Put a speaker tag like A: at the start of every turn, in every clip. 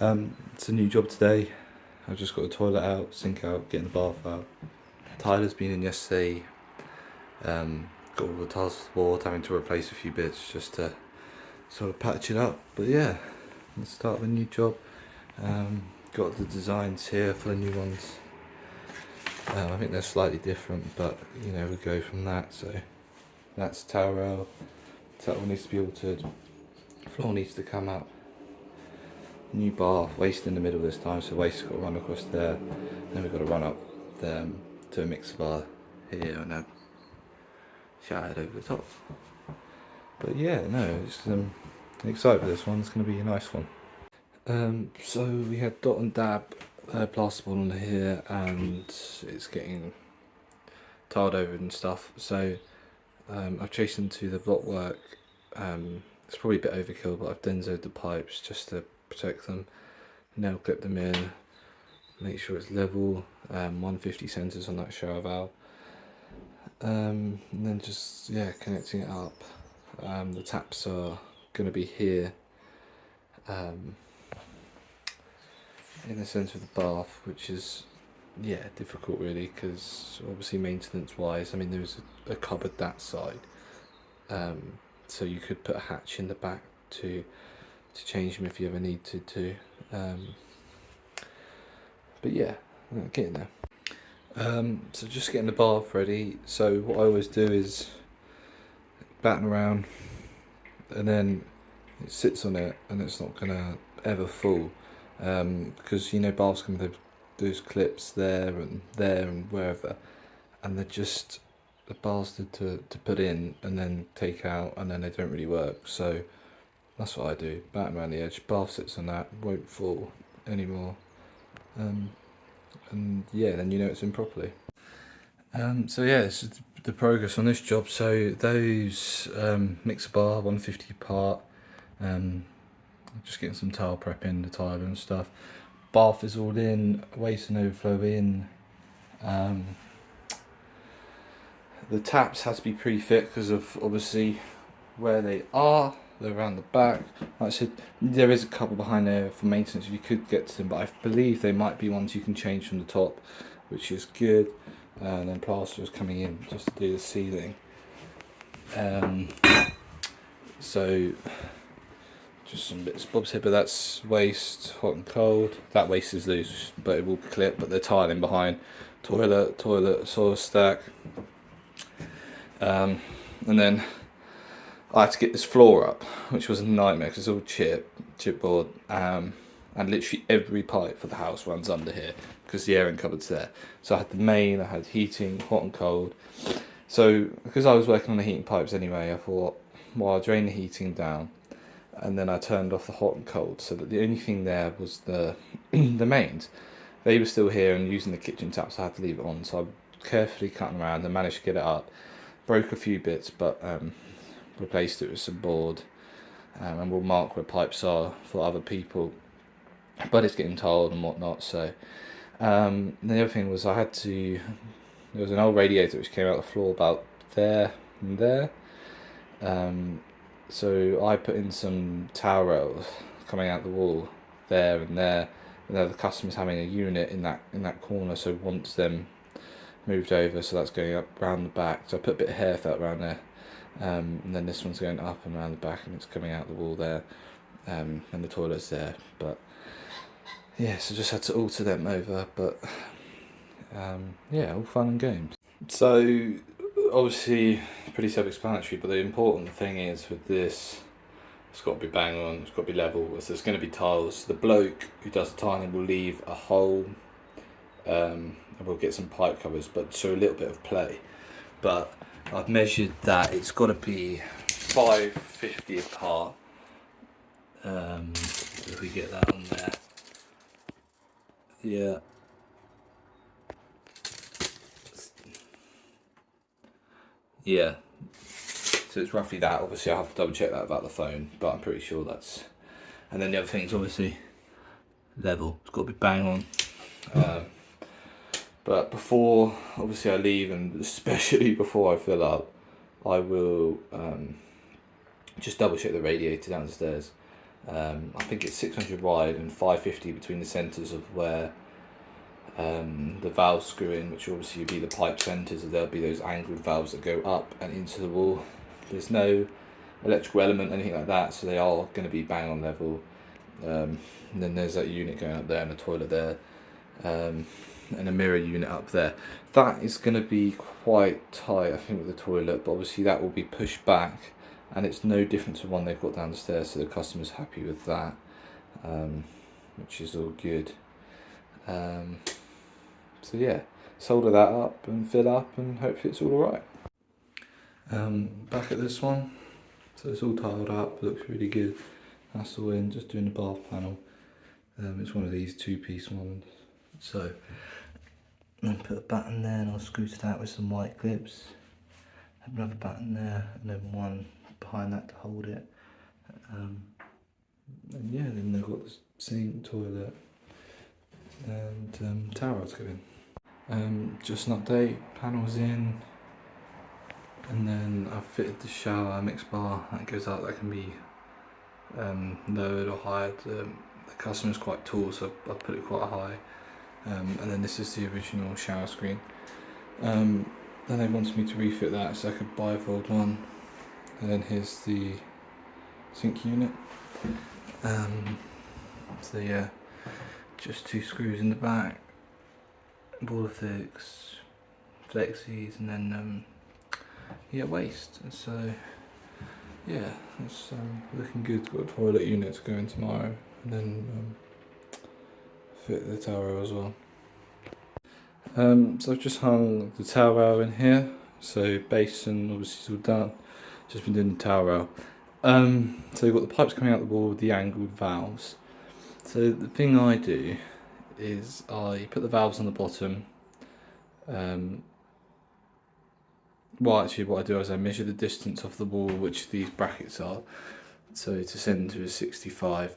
A: It's a new job today. I've just got the toilet out, sink out, getting the bath out. Tyler's been in yesterday, got all the tiles off the board, having to replace a few bits just to sort of patch it up. But yeah, let's start the new job. Got the designs here for the new ones. I think they're slightly different, but you know, we'll go from that. So that's towel rail. That one needs to be altered. Floor needs to come up. New bath, waste in the middle this time, so waste's got to run across there. Then we've got to run up to a mixer bar here and then shower over the top. But yeah, no, it's excited for this one. It's going to be a nice one. So we had dot and dab plasterboard on here, and it's getting tiled over and stuff. So I've chased into the block work. It's probably a bit overkill, but I've denzoed the pipes just to protect them, nail clip them in, make sure it's level, 150 centres on that shower valve, and then just connecting it up. The taps are going to be here in the centre of the bath, which is difficult really, because obviously maintenance wise, I mean there's a cupboard that side, so you could put a hatch in the back to change them if you ever needed to. But yeah, getting there. So just getting the bath ready. So what I always do is batten around, and then it sits on it, and it's not gonna ever fall, because you know baths can have those clips there and wherever, and they're just a bastard to put in and then take out, and then they don't really work. So that's what I do, batten around the edge, bath sits on that, won't fall anymore, and yeah, then you know it's in properly. So yeah, this is the progress on this job. So those mixer bar 150 part, just getting some tile prep in, the tile and stuff. Bath is all in, waste and overflow in. The taps has to be pre-fit because of obviously where they are. They're around the back. Like I said, there is a couple behind there for maintenance if you could get to them, but I believe they might be ones you can change from the top, which is good. And then plaster is coming in just to do the ceiling. So just some bits and bobs here, but that's waste, hot and cold. That waste is loose, but it will clip. But they're tiling behind. Toilet, soil stack. And then I had to get this floor up, which was a nightmare because it's all chipboard, and literally every pipe for the house runs under here because the airing cupboard's there. So I had the main, I had heating, hot and cold. So because I was working on the heating pipes anyway, I thought, well, I'll drain the heating down, and then I turned off the hot and cold, so that the only thing there was the the mains. They were still here and using the kitchen tap, so I had to leave it on. So I carefully cutting around and managed to get it up. Broke a few bits, but replaced it with some board, and we'll mark where pipes are for other people, but it's getting tiled and whatnot. So the other thing was there was an old radiator which came out the floor about there and there, so I put in some towel rails coming out the wall there and there, and the customer's having a unit in that corner, so wants them moved over, so that's going up round the back. So I put a bit of hair felt around there, and then this one's going up and around the back, and it's coming out the wall there, and the toilet's there. But yeah, so just had to alter them over, but all fun and games. So obviously pretty self-explanatory, but the important thing is with this, it's got to be bang on, it's got to be level. So there's going to be tiles. The bloke who does the tiling will leave a hole, and we'll get some pipe covers, but so a little bit of play. But I've measured that it's got to be 550 apart. If we get that on there, yeah. So it's roughly that. Obviously, I have to double check that about the phone, but I'm pretty sure that's. And then the other thing is obviously level. It's got to be bang on. But before, obviously, I leave, and especially before I fill up, I will just double check the radiator downstairs, I think it's 600 wide and 550 between the centres of where the valves screw in, which obviously would be the pipe centres, and there'll be those angled valves that go up and into the wall. There's no electrical element, anything like that, so they are going to be bang on level. And then there's that unit going up there and a toilet there, and a mirror unit up there. That is going to be quite tight, I think, with the toilet, but obviously that will be pushed back, and it's no different to one they've got downstairs, so the customer's happy with that, which is all good. So yeah, solder that up and fill up, and hopefully it's all alright. Back at this one, so it's all tiled up, looks really good. That's all in, just doing the bath panel. It's one of these two-piece ones. So I'll put a button there and I'll screw to that with some white clips. Have another button there and then one behind that to hold it. And yeah, then they've got the sink, toilet and towels going. Just an update, panels in, and then I've fitted the shower mix bar that goes out. That can be lowered or higher. The customer's quite tall, so I put it quite high. And then this is the original shower screen. Then they wanted me to refit that, so I could bifold one. And then here's the sink unit. So yeah, just 2 screws in the back, ball of flexies, and then yeah, waste. And so yeah, it's looking good. Got a toilet unit to go in tomorrow, and then fit the towel rail as well. So I've just hung the towel rail in here. So basin obviously is all done. Just been doing the towel rail. So you've got the pipes coming out the wall with the angled valves. So the thing I do is I put the valves on the bottom. Well, actually, what I do is I measure the distance off the wall, which these brackets are. So to centre is 65.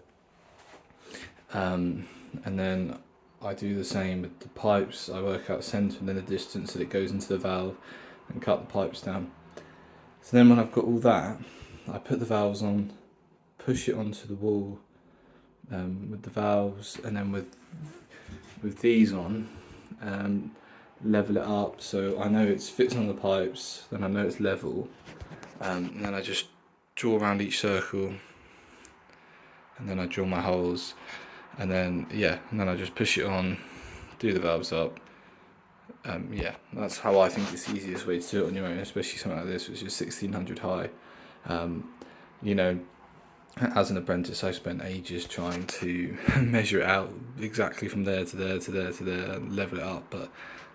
A: And then I do the same with the pipes. I work out centre and then the distance that it goes into the valve and cut the pipes down. So then when I've got all that, I put the valves on, push it onto the wall with the valves, and then with these on, level it up so I know it fits on the pipes, then I know it's level, and then I just draw around each circle, and then I drill my holes, and then yeah, and then I just push it on, do the valves up. Yeah, that's how I think it's the easiest way to do it on your own, especially something like this, which is 1600 high. You know, as an apprentice, I spent ages trying to measure it out exactly from there to there to there to there and level it up, but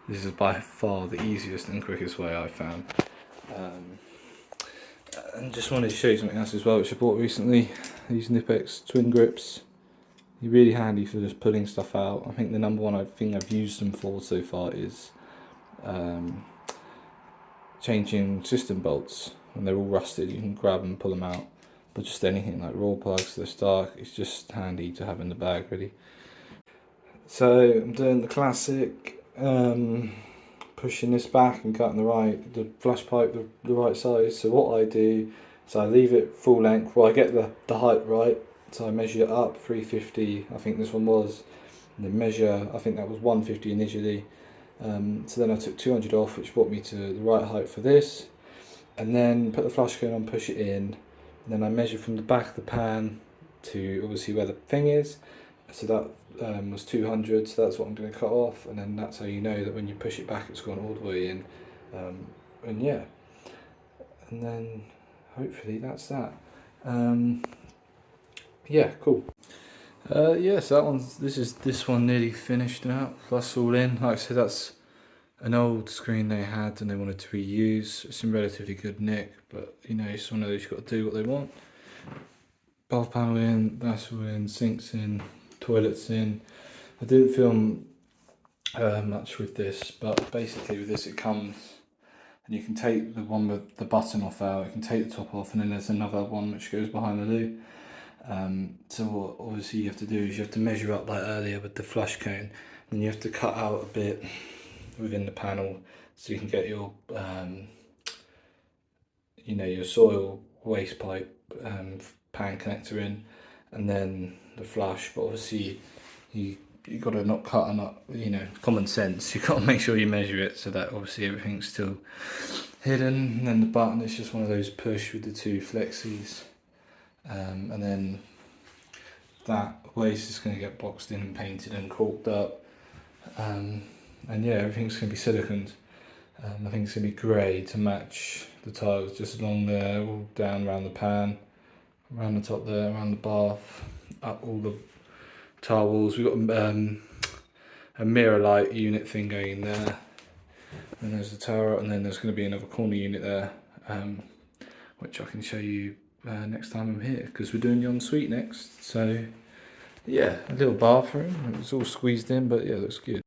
A: this is by far the easiest and quickest way I've found. And just wanted to show you something else as well, which I bought recently. These Nipex twin grips. They're really handy for just pulling stuff out. I think the number one thing I've used them for so far is changing system bolts. When they're all rusted, you can grab them and pull them out. But just anything like raw plugs, they're stuck, it's just handy to have in the bag, really. So I'm doing the classic, pushing this back and cutting the flush pipe the right size. So what I do is I leave it full length. Well, I get the height right. So I measure it up 350, I think this one was, and then measure, I think that was 150 initially. So then I took 200 off, which brought me to the right height for this, and then put the flush cone on, push it in, and then I measure from the back of the pan to obviously where the thing is. So that was 200, so that's what I'm going to cut off, and then that's how you know that when you push it back it's gone all the way in. And yeah, and then hopefully that's that. Yeah, cool. Yeah, so this one nearly finished now. That's all in. Like I said, that's an old screen they had and they wanted to reuse. It's in relatively good nick, but you know, it's one of those, you've got to do what they want. Bath panel in, that's all in, sinks in, toilets in. I didn't film much with this, but basically with this it comes, and you can take the one with the button off out, you can take the top off, and then there's another one which goes behind the loo. So what obviously you have to do is you have to measure up like earlier with the flush cone, and you have to cut out a bit within the panel so you can get your you know, your soil waste pipe pan connector in, and then the flush. But obviously you got to not cut and not, you know, common sense. You got to make sure you measure it so that obviously everything's still hidden. And then the button is just one of those push with the two flexies, and then that waste is going to get boxed in and painted and corked up, and yeah, everything's going to be siliconed. I think it's going to be grey to match the tiles just along there, all down around the pan, around the top there, around the bath, up all the tile walls. We've got a mirror light unit thing going in there, and there's the tower, and then there's going to be another corner unit there, which I can show you next time I'm here, because we're doing the ensuite next. So yeah, a little bathroom. It's all squeezed in, but yeah, it looks good.